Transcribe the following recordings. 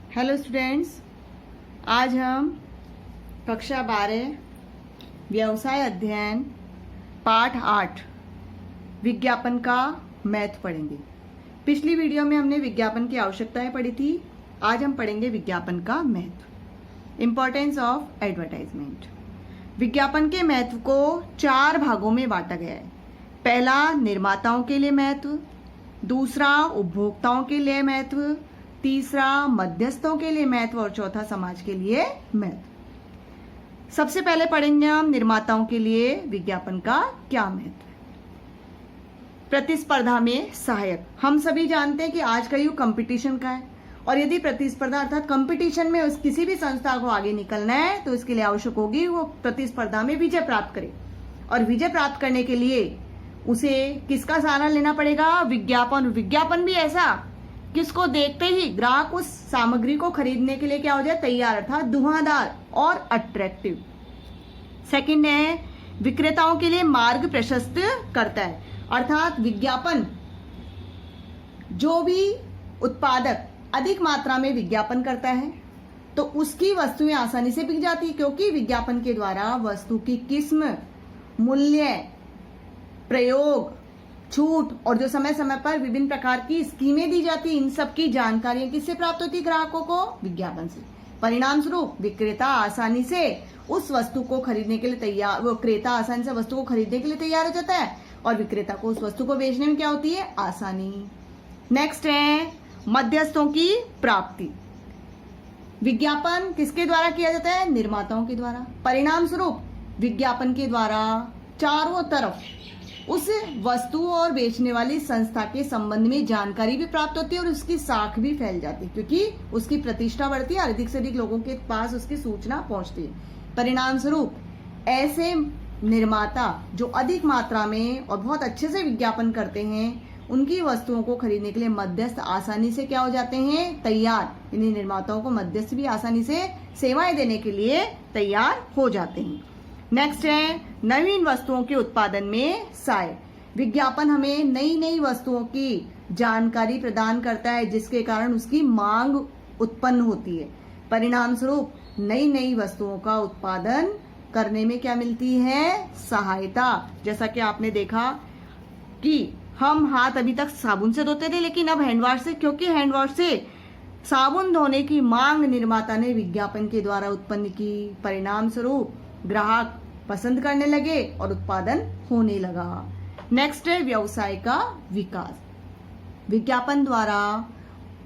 Hello students, आज हम कक्षा 12 व्यवसाय अध्ययन पाठ 8 विज्ञापन का मैथ पढ़ेंगे। पिछली वीडियो में हमने विज्ञापन की आवश्यकताएं पढ़ी थी। आज हम पढ़ेंगे विज्ञापन का महत्व, इंपॉर्टेंस ऑफ एडवर्टाइजमेंट। विज्ञापन के महत्व को 4 भागों में बांटा गया है। पहला निर्माताओं के लिए महत्व, दूसरा उपभोक्ताओं के लिए महत्व, तीसरा मध्यस्थों के लिए महत्व और चौथा समाज के लिए महत्व। सबसे पहले पढ़ेंगे हम निर्माताओं के लिए विज्ञापन का क्या महत्व है। प्रतिस्पर्धा में सहायक। हम सभी जानते हैं कि आज का युग कंपटीशन का है और यदि प्रतिस्पर्धा अर्थात कंपटीशन में किसी भी संस्था को आगे निकलना है तो इसके लिए आवश्यक होगी वो प्रतिस्पर्धा में विजय प्राप्त करे। और विजय प्राप्त करने के लिए उसे किसका सहारा लेना पड़ेगा? विज्ञापन। विज्ञापन भी ऐसा किसको देखते ही ग्राहक उस सामग्री को खरीदने के लिए क्या हो जाए? तैयार, अर्थात धुआंधार और अट्रैक्टिव। सेकंड है विक्रेताओं के लिए मार्ग प्रशस्त करता है, अर्थात विज्ञापन जो भी उत्पादक अधिक मात्रा में विज्ञापन करता है तो उसकी वस्तुएं आसानी से बिक जाती है, क्योंकि विज्ञापन के द्वारा वस्तु की किस्म, मूल्य, प्रयोग, छूट और जो समय समय पर विभिन्न प्रकार की स्कीमें दी जाती, इन सब की जानकारियां किससे प्राप्त होती? ग्राहकों को विज्ञापन से। परिणाम स्वरूप विक्रेता आसानी से उस वस्तु को खरीदने के लिए तैयार, वो क्रेता आसानी से वस्तु को खरीदने के लिए तैयार हो जाता है और विक्रेता को उस वस्तु को बेचने में क्या होती है? आसानी। नेक्स्ट है मध्यस्थों की प्राप्ति। विज्ञापन किसके द्वारा किया जाता है? निर्माताओं के द्वारा। परिणाम स्वरूप विज्ञापन के द्वारा चारों तरफ उस वस्तु और बेचने वाली संस्था के संबंध में जानकारी भी प्राप्त होती है और उसकी साख भी फैल जाती है, क्योंकि उसकी प्रतिष्ठा बढ़ती है और अधिक से अधिक लोगों के पास उसकी सूचना पहुंचती है। परिणाम स्वरूप ऐसे निर्माता जो अधिक मात्रा में और बहुत अच्छे से विज्ञापन करते हैं, उनकी वस्तुओं को खरीदने के लिए मध्यस्थ आसानी से क्या हो जाते हैं? तैयार। इन्हीं निर्माताओं को मध्यस्थ भी आसानी से सेवाएं देने के लिए तैयार हो जाते हैं। नेक्स्ट है नवीन वस्तुओं के उत्पादन में सहायक। विज्ञापन हमें नई नई वस्तुओं की जानकारी प्रदान करता है, जिसके कारण उसकी मांग उत्पन्न होती है। परिणाम स्वरूप नई नई वस्तुओं का उत्पादन करने में क्या मिलती है? सहायता। जैसा कि आपने देखा कि हम हाथ अभी तक साबुन से धोते थे, लेकिन अब हैंड वॉश से, क्योंकि हैंड वॉश से साबुन धोने की मांग निर्माता ने विज्ञापन के द्वारा उत्पन्न की। परिणाम स्वरूप ग्राहक पसंद करने लगे और उत्पादन होने लगा। नेक्स्ट है व्यवसाय का विकास। विज्ञापन द्वारा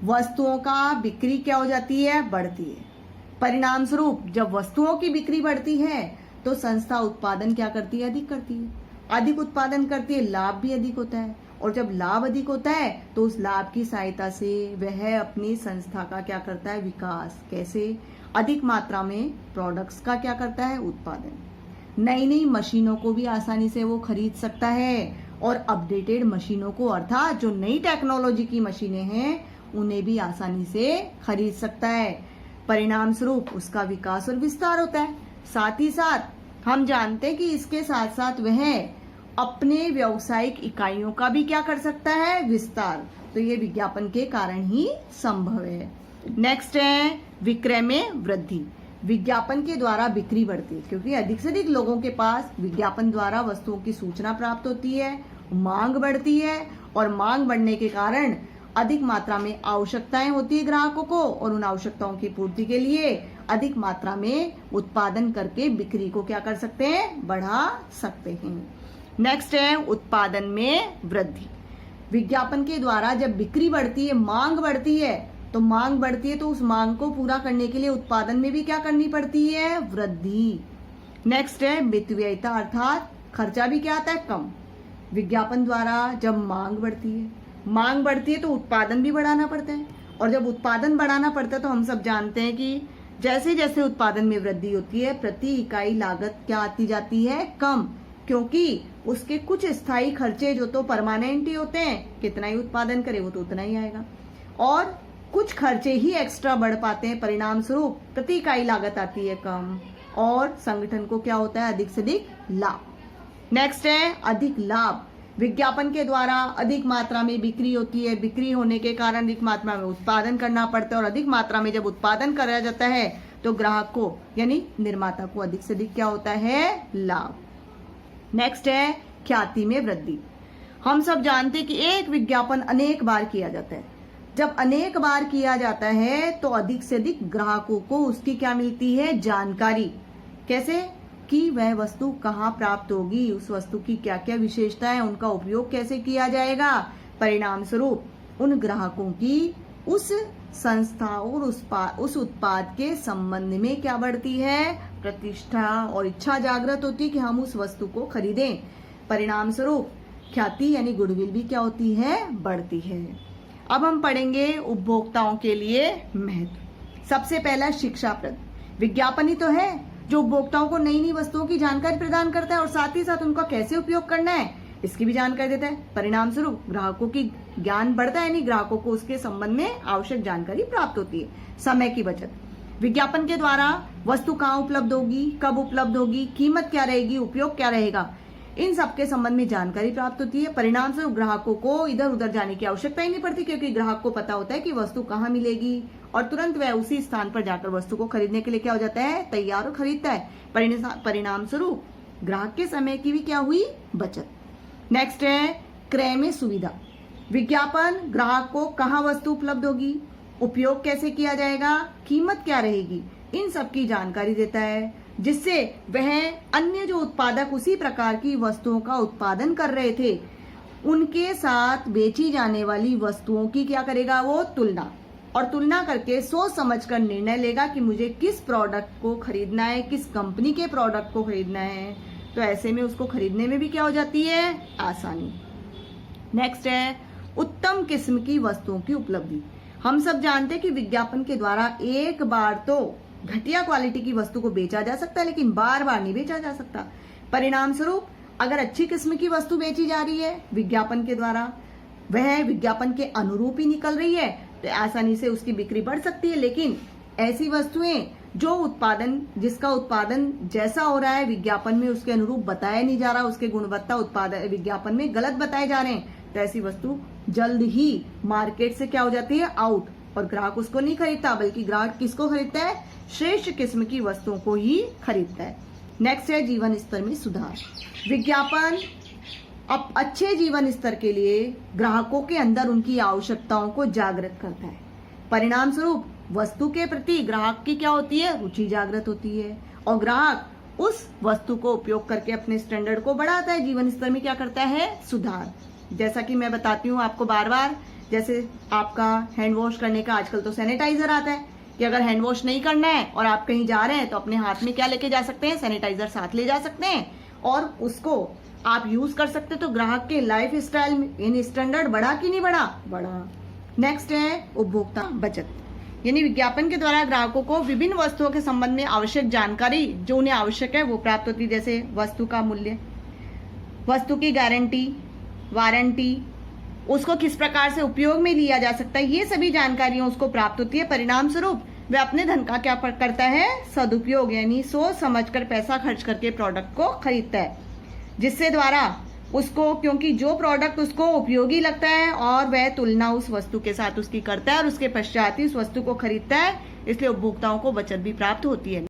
वस्तुओं का बिक्री क्या हो जाती है? बढ़ती है। परिणाम स्वरूप जब वस्तुओं की बिक्री बढ़ती है तो संस्था उत्पादन क्या करती है? अधिक करती है। अधिक उत्पादन करती है, लाभ भी अधिक होता है और जब लाभ अधिक होता है तो उस लाभ की सहायता से वह अपनी संस्था का क्या करता है? विकास। कैसे? अधिक मात्रा में प्रोडक्ट्स का क्या करता है? उत्पादन। नई नई मशीनों को भी आसानी से वो खरीद सकता है और अपडेटेड मशीनों को, अर्थात जो नई टेक्नोलॉजी की मशीनें हैं, उन्हें भी आसानी से खरीद सकता है। परिणाम स्वरूप उसका विकास और विस्तार होता है। साथ ही साथ हम जानते हैं कि इसके साथ साथ वह अपने व्यावसायिक इकाइयों का भी क्या कर सकता है? विस्तार। तो ये विज्ञापन के कारण ही संभव है। नेक्स्ट है विक्रय में वृद्धि। विज्ञापन के द्वारा बिक्री बढ़ती है, क्योंकि अधिक से अधिक लोगों के पास विज्ञापन द्वारा वस्तुओं की सूचना प्राप्त होती है, मांग बढ़ती है और मांग बढ़ने के कारण अधिक मात्रा में आवश्यकताएं होती है ग्राहकों को, और उन आवश्यकताओं की पूर्ति के लिए अधिक मात्रा में उत्पादन करके बिक्री को क्या कर सकते हैं? बढ़ा सकते हैं। नेक्स्ट है उत्पादन में वृद्धि। विज्ञापन के द्वारा जब बिक्री बढ़ती है, मांग बढ़ती है, तो मांग बढ़ती है तो उस मांग को पूरा करने के लिए उत्पादन में भी क्या करनी पड़ती है? वृद्धि। नेक्स्ट है मितव्ययिता, अर्थात खर्चा भी क्या आता है? कम। विज्ञापन द्वारा जब मांग बढ़ती है तो उत्पादन भी बढ़ाना पड़ता है, और जब उत्पादन बढ़ाना पड़ता है तो हम सब जानते हैं कि जैसे जैसे उत्पादन में वृद्धि होती है प्रति इकाई लागत क्या आती जाती है? कम, क्योंकि उसके कुछ स्थायी खर्चे जो तो परमानेंट ही होते हैं, कितना ही उत्पादन करे वो तो उतना ही आएगा, और कुछ खर्चे ही एक्स्ट्रा बढ़ पाते हैं। परिणाम स्वरूप प्रति इकाई लागत आती है कम और संगठन को क्या होता है? अधिक से अधिक लाभ। नेक्स्ट है अधिक लाभ। विज्ञापन के द्वारा अधिक मात्रा में बिक्री होती है, बिक्री होने के कारण अधिक मात्रा में उत्पादन करना पड़ता है, और अधिक मात्रा में जब उत्पादन करा जाता है तो ग्राहक को यानी निर्माता को अधिक से अधिक क्या होता है, लाभ। नेक्स्ट है ख्याति में वृद्धि। हम सब जानते हैं कि एक विज्ञापन अनेक बार किया जाता है। जब अनेक बार किया जाता है तो अधिक से अधिक ग्राहकों को उसकी क्या मिलती है, जानकारी। कैसे कि वह वस्तु कहाँ प्राप्त होगी, उस वस्तु की क्या क्या विशेषताएं, उनका उपयोग कैसे किया जाएगा। परिणाम स्वरूप उन ग्राहकों की उस संस्था और उस उत्पाद के संबंध में क्या बढ़ती है, प्रतिष्ठा और इच्छा जागृत होती है कि हम उस वस्तु को खरीदें। परिणाम स्वरूप ख्याति यानी गुडविल भी क्या होती है, बढ़ती है। अब हम पढ़ेंगे उपभोक्ताओं के लिए महत्व। सबसे पहला शिक्षाप्रद। विज्ञापन ही तो है जो उपभोक्ताओं को नई नई वस्तुओं की जानकारी प्रदान करता है और साथ ही साथ उनका कैसे उपयोग करना है इसकी भी जानकारी देता है। परिणाम स्वरूप ग्राहकों की ज्ञान बढ़ता है, यानी ग्राहकों को उसके संबंध में आवश्यक जानकारी प्राप्त होती है। समय की बचत। विज्ञापन के द्वारा वस्तु कहाँ उपलब्ध होगी, कब उपलब्ध होगी, कीमत क्या रहेगी, उपयोग क्या रहेगा, इन सब के संबंध में जानकारी प्राप्त होती है। परिणाम स्वरूप ग्राहकों को इधर उधर जाने की आवश्यकता ही नहीं पड़ती, क्योंकि ग्राहक को पता होता है कि वस्तु कहाँ मिलेगी और तुरंत वह उसी स्थान पर जाकर वस्तु को खरीदने के लिए क्या हो जाता है, तैयार और खरीदता है। परिणाम स्वरूप ग्राहक के समय की भी क्या हुई, बचत। नेक्स्ट है क्रय में सुविधा। विज्ञापन ग्राहक को कहाँ वस्तु उपलब्ध होगी, उपयोग कैसे किया जाएगा, कीमत क्या रहेगी, इन सब की जानकारी देता है, जिससे वह अन्य जो उत्पादक उसी प्रकार की वस्तुओं का उत्पादन कर रहे थे उनके साथ बेची जाने वाली वस्तुओं की क्या करेगा, वो तुलना करके सोच समझकर निर्णय लेगा कि मुझे किस प्रोडक्ट को खरीदना है, किस कंपनी के प्रोडक्ट को खरीदना है। तो ऐसे में उसको खरीदने में भी क्या हो जाती है, आसानी। नेक्स्ट है उत्तम किस्म की वस्तुओं की उपलब्धि। हम सब जानते हैं कि विज्ञापन के द्वारा एक बार तो घटिया क्वालिटी की वस्तु को बेचा जा सकता है, लेकिन बार बार नहीं बेचा जा सकता। परिणाम स्वरूप अगर अच्छी किस्म की वस्तु बेची जा रही है विज्ञापन के द्वारा, वह विज्ञापन के अनुरूप ही निकल रही है, तो आसानी से उसकी बिक्री बढ़ सकती है। लेकिन ऐसी वस्तुएं जिसका उत्पादन जैसा हो रहा है विज्ञापन में उसके अनुरूप बताया नहीं जा रहा, उसके गुणवत्ता उत्पादन विज्ञापन में गलत बताए जा रहे हैं, तो ऐसी वस्तु जल्द ही मार्केट से क्या हो जाती है, आउट, और ग्राहक उसको नहीं खरीदता, बल्कि ग्राहक किसको खरीदता है, श्रेष्ठ किस्म की वस्तुओं को ही खरीदता है। नेक्स्ट है जीवन स्तर में सुधार। विज्ञापन अब अच्छे जीवन स्तर के लिए ग्राहकों के अंदर उनकी आवश्यकताओं को जागृत करता है। परिणाम स्वरूप वस्तु के प्रति ग्राहक की क्या होती है, रुचि जागृत होती है, और ग्राहक उस वस्तु को उपयोग करके अपने स्टैंडर्ड को बढ़ाता है, जीवन स्तर में क्या करता है, सुधार। जैसा कि मैं बताती हूँ आपको बार बार, जैसे आपका हैंड वॉश करने का आजकल तो सैनिटाइजर आता है कि अगर हैंड वॉश नहीं करना है और आप कहीं जा रहे हैं तो अपने हाथ में क्या लेके जा सकते हैं, सैनिटाइजर साथ ले जा सकते हैं और उसको आप यूज कर सकते हैं। तो ग्राहक के लाइफ स्टाइल इन स्टैंडर्ड बढ़ा कि नहीं बढ़ा। नेक्स्ट है उपभोक्ता बचत, यानी विज्ञापन के द्वारा ग्राहकों को विभिन्न वस्तुओं के संबंध में आवश्यक जानकारी जो उन्हें आवश्यक है वो प्राप्त होती है, जैसे वस्तु का मूल्य, वस्तु की गारंटी, वारंटी, उसको किस प्रकार से उपयोग में लिया जा सकता है, ये सभी जानकारियां उसको प्राप्त होती है। परिणाम स्वरूप वह अपने धन का क्या करता है, सदुपयोग, यानी सोच समझकर पैसा खर्च करके प्रोडक्ट को खरीदता है, जिससे द्वारा उसको, क्योंकि जो प्रोडक्ट उसको उपयोगी लगता है और वह तुलना उस वस्तु के साथ उसकी करता है और उसके पश्चात ही उस वस्तु को खरीदता है, इसलिए उपभोक्ताओं को बचत भी प्राप्त होती है।